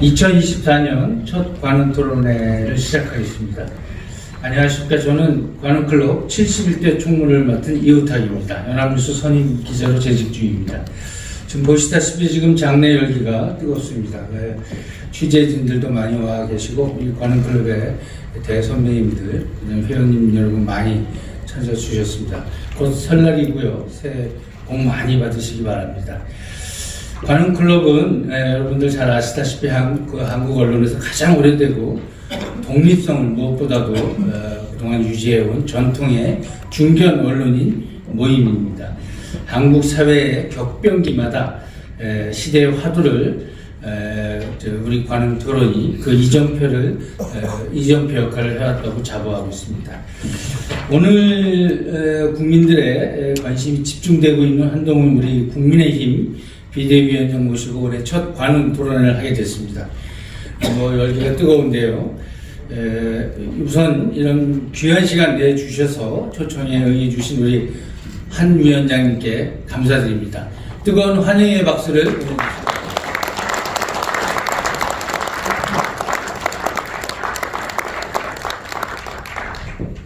2024년 첫 관훈 토론회를 시작하겠습니다. 안녕하십니까. 저는 관훈클럽 71대 총무를 맡은 이우탁입니다. 연합뉴스 선임 기자로 재직 중입니다. 지금 보시다시피 지금 장내 열기가 뜨겁습니다. 취재진들도 많이 와 계시고 이 관훈클럽의 대선배님들, 회원님 여러분 많이 찾아주셨습니다. 곧 설날이고요. 새해 복 많이 받으시기 바랍니다. 관훈클럽은 여러분들 잘 아시다시피 한국 언론에서 가장 오래되고 독립성을 무엇보다도 그동안 유지해온 전통의 중견 언론인 모임입니다. 한국 사회의 격변기마다 시대의 화두를 우리 관훈 토론이 그 이정표 역할을 해왔다고 자부하고 있습니다. 오늘 국민들의 관심이 집중되고 있는 한동훈 우리 국민의힘 비대위원장 모시고 올해 첫 관훈 토론을 하게 됐습니다. 열기가 뜨거운데요. 우선 이런 귀한 시간 내주셔서 초청에 응해주신 우리 한 위원장님께 감사드립니다. 뜨거운 환영의 박수를 보내주십시오.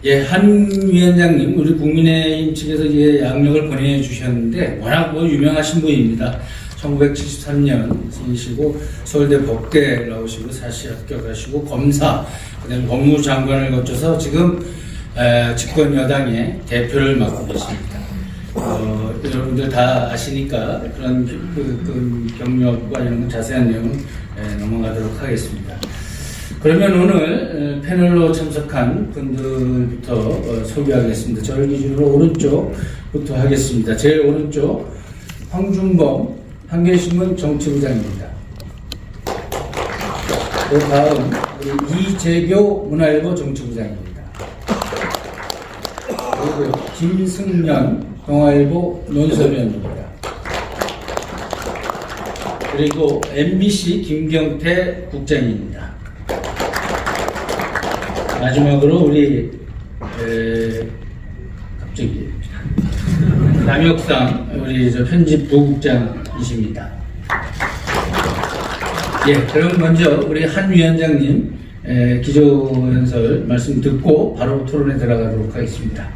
예, 한 위원장님, 우리 국민의힘 측에서 양력을 보내주셨는데, 워낙 유명하신 분입니다. 1973년이시고, 서울대 법대 나오시고, 사시 합격하시고, 검사, 그 다음에 법무장관을 거쳐서 지금, 집권 여당의 대표를 맡고 계십니다. 여러분들 다 아시니까 그런 경력과 이런 자세한 내용은 넘어가도록 하겠습니다. 그러면 오늘 패널로 참석한 분들부터 소개하겠습니다. 저를 기준으로 오른쪽부터 하겠습니다. 제일 오른쪽 황준범 한겨레신문 정치부장입니다. 그 다음 우리 이재교 문화일보 정치부장입니다. 그리고 김승년 동아일보 논설위원입니다. 그리고 MBC 김경태 국장입니다. 마지막으로 우리 갑자기 남혁상 우리 편집부국장이십니다. 예, 그럼 먼저 우리 한 위원장님 기조연설 말씀 듣고 바로 토론에 들어가도록 하겠습니다.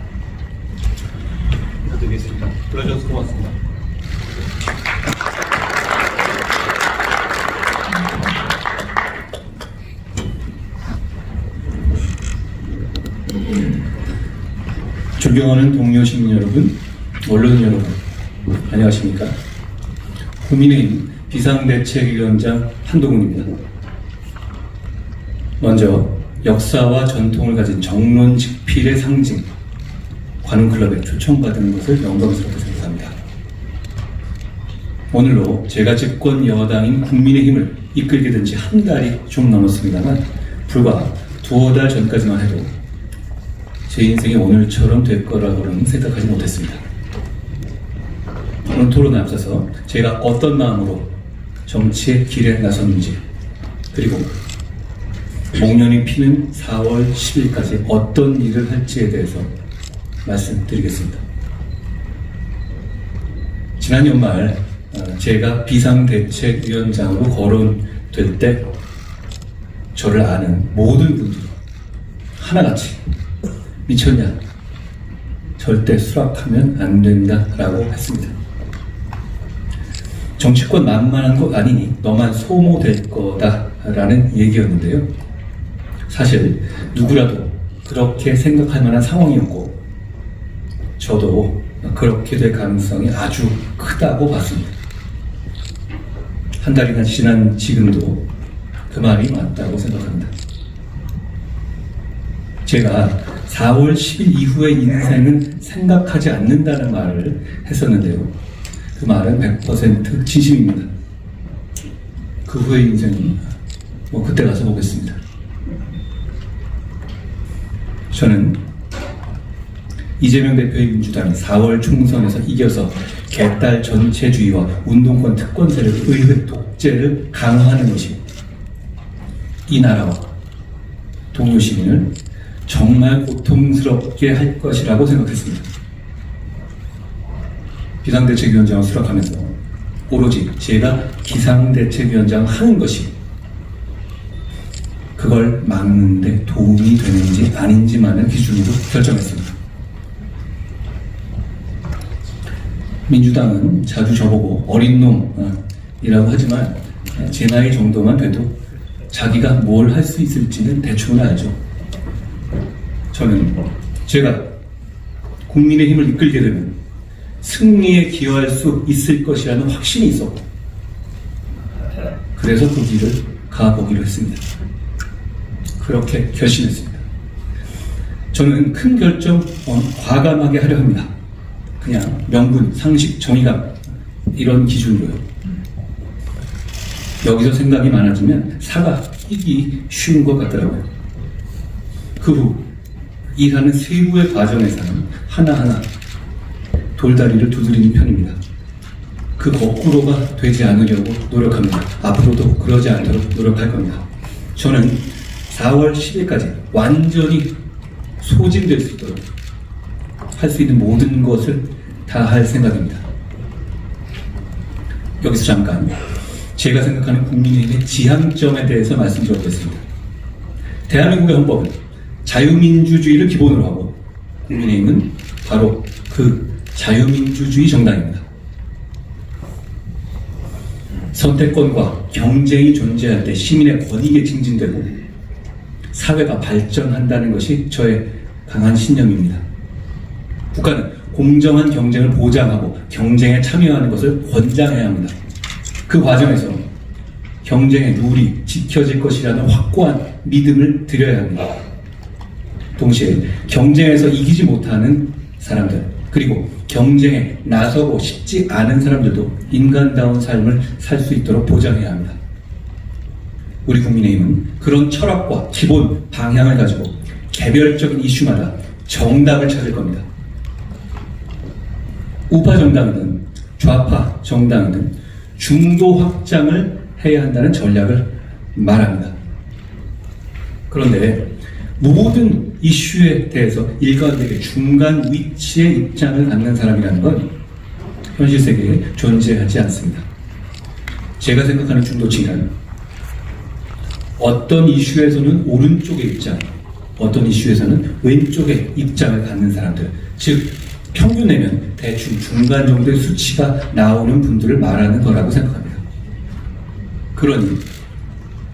인사드리겠습니다. 불러주셔서 고맙습니다. 존경하는 동료 시민 여러분, 언론 여러분, 안녕하십니까? 국민의힘 비상대책위원장 한동훈입니다. 먼저 역사와 전통을 가진 정론직필의 상징, 관훈클럽에 초청받은 것을 영광스럽게 생각합니다. 오늘로 제가 집권 여당인 국민의힘을 이끌게 된 지 한 달이 좀 넘었습니다만, 불과 두어 달 전까지만 해도 제 인생이 오늘처럼 될 거라고는 생각하지 못했습니다. 오늘 토론에 앞서서 제가 어떤 마음으로 정치의 길에 나섰는지, 그리고 목련이 피는 4월 10일까지 어떤 일을 할지에 대해서 말씀드리겠습니다. 지난 연말 제가 비상대책위원장으로 거론될 때 저를 아는 모든 분들이 하나같이 미쳤냐? 절대 수락하면 안 된다 라고 했습니다. 정치권 만만한 것 아니니 너만 소모될 거다 라는 얘기였는데요. 사실 누구라도 그렇게 생각할 만한 상황이었고 저도 그렇게 될 가능성이 아주 크다고 봤습니다. 한 달이나 지난 지금도 그 말이 맞다고 생각합니다. 제가 4월 10일 이후의 인생은 생각하지 않는다는 말을 했었는데요. 그 말은 100% 진심입니다. 그 후의 인생은 그때 가서 보겠습니다. 저는 이재명 대표의 민주당이 4월 총선에서 이겨서 개딸 전체주의와 운동권 특권 세력 의회 독재를 강화하는 것이 이 나라와 동료 시민을 정말 고통스럽게 할 것이라고 생각했습니다. 비상대책위원장을 수락하면서 오로지 제가 기상대책위원장 하는 것이 그걸 막는데 도움이 되는지 아닌지만을 기준으로 결정했습니다. 민주당은 자주 저보고 어린 놈이라고 하지만 제 나이 정도만 돼도 자기가 뭘 할 수 있을지는 대충은 알죠. 저는 제가 국민의 힘을 이끌게 되면 승리에 기여할 수 있을 것이라는 확신이 있었고, 그래서 그 길을 가보기로 했습니다. 그렇게 결심했습니다. 저는 큰 결정 과감하게 하려 합니다. 그냥 명분, 상식, 정의감 이런 기준으로요. 여기서 생각이 많아지면 사가 끼기 쉬운 것 같더라고요. 그 후 일하는 세부의 과정에서는 하나하나 돌다리를 두드리는 편입니다. 그 거꾸로가 되지 않으려고 노력합니다. 앞으로도 그러지 않도록 노력할 겁니다. 저는 4월 10일까지 완전히 소진될 수 있도록 할 수 있는 모든 것을 다 할 생각입니다. 여기서 잠깐 제가 생각하는 국민의힘의 지향점에 대해서 말씀드리겠습니다. 대한민국의 헌법은 자유민주주의를 기본으로 하고 국민의힘은 바로 그 자유민주주의 정당입니다. 선택권과 경쟁이 존재할 때 시민의 권익에 증진되고 사회가 발전한다는 것이 저의 강한 신념입니다. 국가는 공정한 경쟁을 보장하고 경쟁에 참여하는 것을 권장해야 합니다. 그 과정에서 경쟁의 룰이 지켜질 것이라는 확고한 믿음을 드려야 합니다. 동시에 경쟁에서 이기지 못하는 사람들, 그리고 경쟁에 나서고 싶지 않은 사람들도 인간다운 삶을 살 수 있도록 보장해야 합니다. 우리 국민의힘은 그런 철학과 기본 방향을 가지고 개별적인 이슈마다 정답을 찾을 겁니다. 우파 정당이든 좌파 정당이든 중도 확장을 해야 한다는 전략을 말합니다. 그런데 모든 이슈에 대해서 일관되게 중간 위치의 입장을 갖는 사람이라는 건 현실 세계에 존재하지 않습니다. 제가 생각하는 중도층은 어떤 이슈에서는 오른쪽의 입장, 어떤 이슈에서는 왼쪽의 입장을 갖는 사람들, 즉 평균 내면 대충 중간 정도의 수치가 나오는 분들을 말하는 거라고 생각합니다. 그러니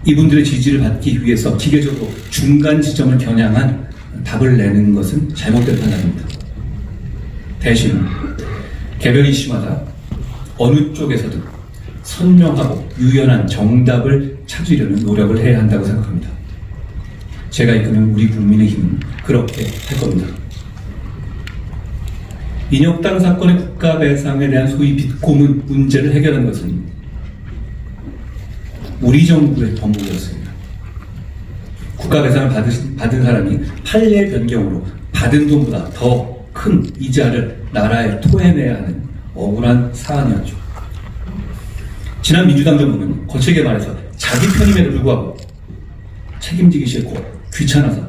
이분들의 지지를 받기 위해서 기계적으로 중간 지점을 겨냥한 답을 내는 것은 잘못된 판단입니다. 대신 개별 이슈마다 어느 쪽에서든 선명하고 유연한 정답을 찾으려는 노력을 해야 한다고 생각합니다. 제가 이끄는 우리 국민의힘은 그렇게 할 겁니다. 인혁당 사건의 국가배상에 대한 소위 비꼬문 문제를 해결한 것은 우리 정부의 덤목이었습니다. 국가배상을 받은 사람이 판례 변경으로 받은 돈보다 더 큰 이자를 나라에 토해내야 하는 억울한 사안이었죠. 지난 민주당 정부는 거칠게 말해서 자기 편임에도 불구하고 책임지기 싫고 귀찮아서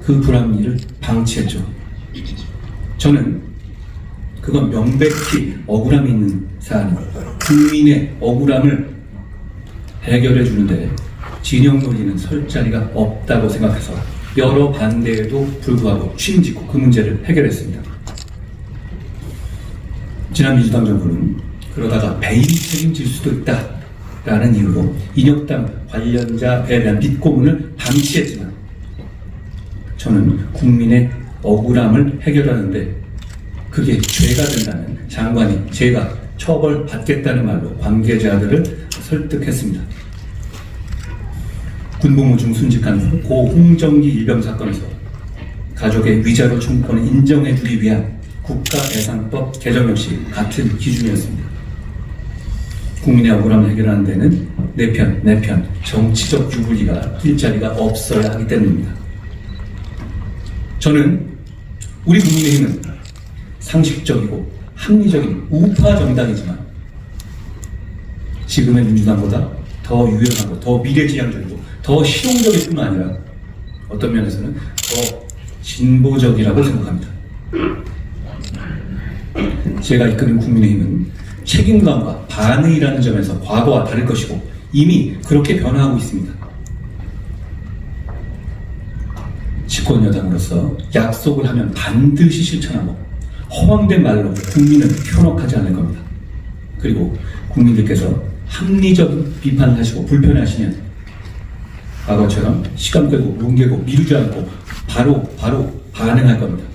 그 불합리를 방치했죠. 저는 그건 명백히 억울함이 있는 사안입니다. 국민의 억울함을 해결해 주는데 진영 논리는 설 자리가 없다고 생각해서 여러 반대에도 불구하고 취임짓고 그 문제를 해결했습니다. 지난 민주당 정부는 그러다가 배임 책임질 수도 있다라는 이유로 인혁당 관련자에 대한 비꼬문을 방치했지만 저는 국민의 억울함을 해결하는데 그게 죄가 된다면 장관이 제가 처벌받겠다는 말로 관계자들을 설득했습니다. 군복무 중 순직한 고 홍정기 일병 사건에서 가족의 위자료 청구권을 인정해주기 위한 국가배상법 개정 역시 같은 기준이었습니다. 국민의 억울함을 해결하는 데는 내 편, 정치적 유불리가 일자리가 없어야 하기 때문입니다. 저는 우리 국민의힘은 상식적이고 합리적인 우파 정당이지만 지금의 민주당보다 더 유연하고 더 미래지향적이고 더 실용적일 뿐만 아니라 어떤 면에서는 더 진보적이라고 생각합니다. 제가 이끄는 국민의힘은 책임감과 반의라는 점에서 과거와 다를 것이고 이미 그렇게 변화하고 있습니다. 집권 여당으로서 약속을 하면 반드시 실천하고 허황된 말로 국민을 현혹하지 않을 겁니다. 그리고 국민들께서 합리적 비판을 하시고 불편해하시면 과거처럼 시간 끌고 뭉개고 미루지 않고 바로 반응할 겁니다.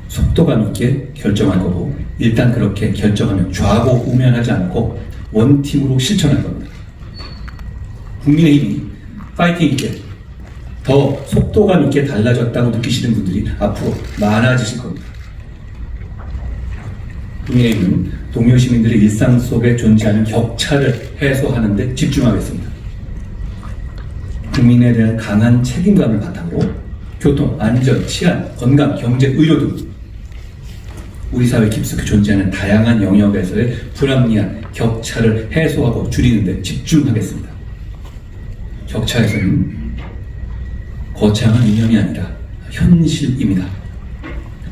속도감 있게 결정할 거고 일단 그렇게 결정하면 좌고우면하지 않고 원팀으로 실천할 겁니다. 국민의힘이 파이팅 있게 더 속도감 있게 달라졌다고 느끼시는 분들이 앞으로 많아지실 겁니다. 국민의힘은 동료 시민들의 일상 속에 존재하는 격차를 해소하는 데 집중하겠습니다. 국민에 대한 강한 책임감을 바탕으로 교통, 안전, 치안, 건강, 경제, 의료 등 우리 사회에 깊숙이 존재하는 다양한 영역에서의 불합리한 격차를 해소하고 줄이는 데 집중하겠습니다. 격차에서는 거창한 이념이 아니라 현실입니다.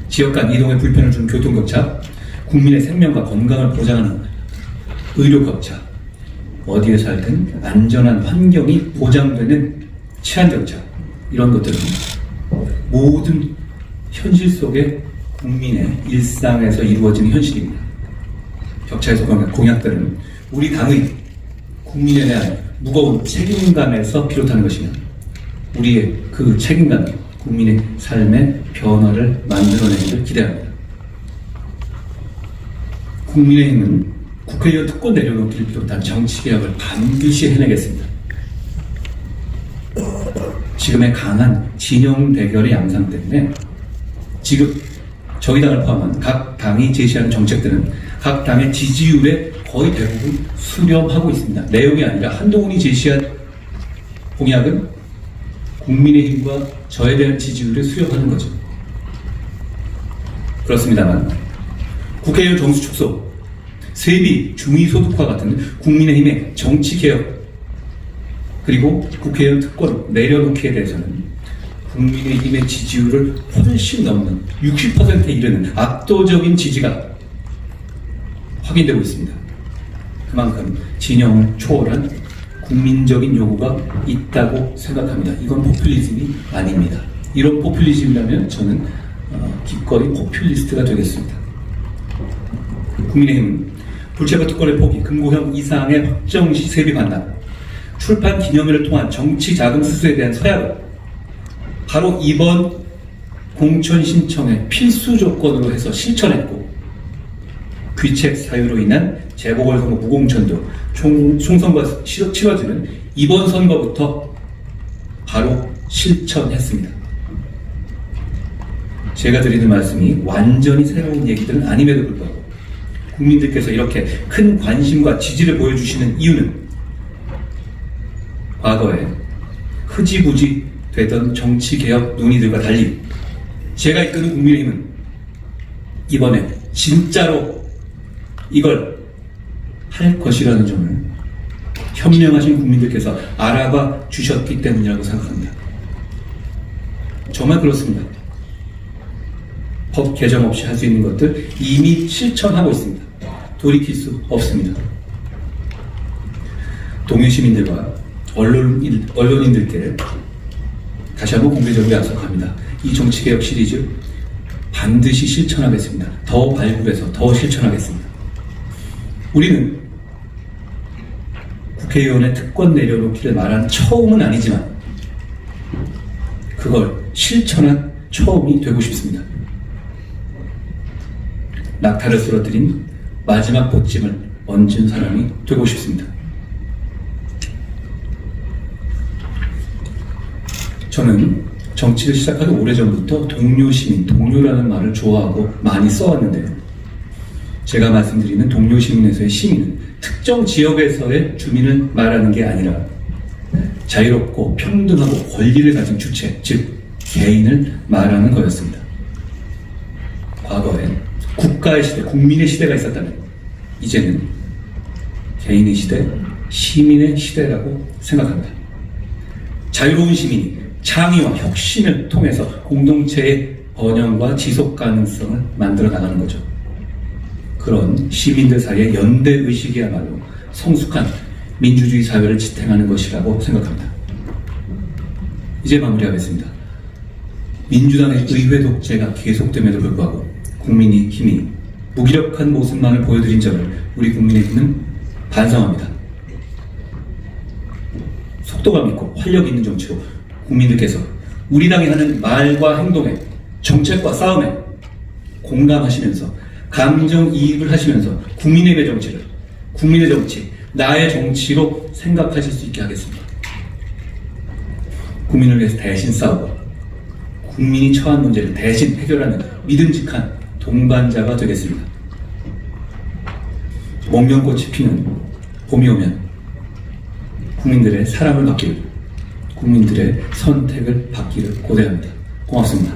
지역 간 이동에 불편을 주는 교통격차, 국민의 생명과 건강을 보장하는 의료격차, 어디에 살든 안전한 환경이 보장되는 치안격차, 이런 것들은 모든 현실 속에 국민의 일상에서 이루어지는 현실입니다. 격차에서 공약들은 우리 당의 국민에 대한 무거운 책임감에서 비롯하는 것이며 우리의 그 책임감이 국민의 삶의 변화를 만들어내기를 기대합니다. 국민의힘은 국회의원 특권 내려놓기를 비롯한 정치개혁을 반드시 해내겠습니다. 지금의 강한 진영 대결의 양상 때문에 지금 저희 당을 포함한 각 당이 제시하는 정책들은 각 당의 지지율에 거의 대부분 수렴하고 있습니다. 내용이 아니라 한동훈이 제시한 공약은 국민의힘과 저에 대한 지지율에 수렴하는 거죠. 그렇습니다만 국회의원 정수 축소, 세비, 중위소득화 같은 국민의힘의 정치개혁 그리고 국회의원 특권 내려놓기에 대해서는 국민의힘의 지지율을 훨씬 넘는 60%에 이르는 압도적인 지지가 확인되고 있습니다. 그만큼 진영을 초월한 국민적인 요구가 있다고 생각합니다. 이건 포퓰리즘이 아닙니다. 이런 포퓰리즘이라면 저는 기꺼이 포퓰리스트가 되겠습니다. 국민의힘은 불체포 특권의 포기, 금고형 이상의 확정 시 세비 반납, 출판 기념회를 통한 정치 자금 수수에 대한 서약을 바로 이번 공천 신청의 필수 조건으로 해서 실천했고 귀책 사유로 인한 재보궐선거 무공천도 총선과 치러지는 이번 선거부터 바로 실천했습니다. 제가 드리는 말씀이 완전히 새로운 얘기들은 아님에도 불구하고 국민들께서 이렇게 큰 관심과 지지를 보여주시는 이유는 과거에 흐지부지 되던 정치개혁 논의들과 달리 제가 이끄는 국민의힘은 이번에 진짜로 이걸 할 것이라는 점을 현명하신 국민들께서 알아봐 주셨기 때문이라고 생각합니다. 정말 그렇습니다. 법 개정 없이 할 수 있는 것들 이미 실천하고 있습니다. 돌이킬 수 없습니다. 동료 시민들과 언론인들께 다시 한번 공개적으로 약속합니다. 이 정치개혁 시리즈 반드시 실천하겠습니다. 더 발굴해서 더 실천하겠습니다. 우리는 국회의원의 특권 내려놓기를 말한 처음은 아니지만 그걸 실천한 처음이 되고 싶습니다. 낙타를 쓰러뜨린 마지막 보찜을 얹은 사람이 되고 싶습니다. 저는 정치를 시작하기 오래전부터 동료 시민, 동료라는 말을 좋아하고 많이 써왔는데요. 제가 말씀드리는 동료 시민에서의 시민은 특정 지역에서의 주민을 말하는 게 아니라 자유롭고 평등하고 권리를 가진 주체, 즉 개인을 말하는 거였습니다. 과거에 국가의 시대, 국민의 시대가 있었다면 이제는 개인의 시대, 시민의 시대라고 생각합니다. 자유로운 시민이 창의와 혁신을 통해서 공동체의 번영과 지속 가능성을 만들어 나가는 거죠. 그런 시민들 사이의 연대의식이야말로 성숙한 민주주의 사회를 지탱하는 것이라고 생각합니다. 이제 마무리하겠습니다. 민주당의 의회 독재가 계속됨에도 불구하고 국민의 힘이 무기력한 모습만을 보여드린 점을 우리 국민의힘은 반성합니다. 속도감 있고 활력 있는 정치로 국민들께서 우리 당이 하는 말과 행동에, 정책과 싸움에 공감하시면서 감정이입을 하시면서 국민의힘의 정치를 국민의 정치, 나의 정치로 생각하실 수 있게 하겠습니다. 국민을 위해서 대신 싸우고 국민이 처한 문제를 대신 해결하는 믿음직한 동반자가 되겠습니다. 목련꽃이 피는 봄이 오면 국민들의 사랑을 받기를, 국민들의 선택을 받기를 고대합니다. 고맙습니다.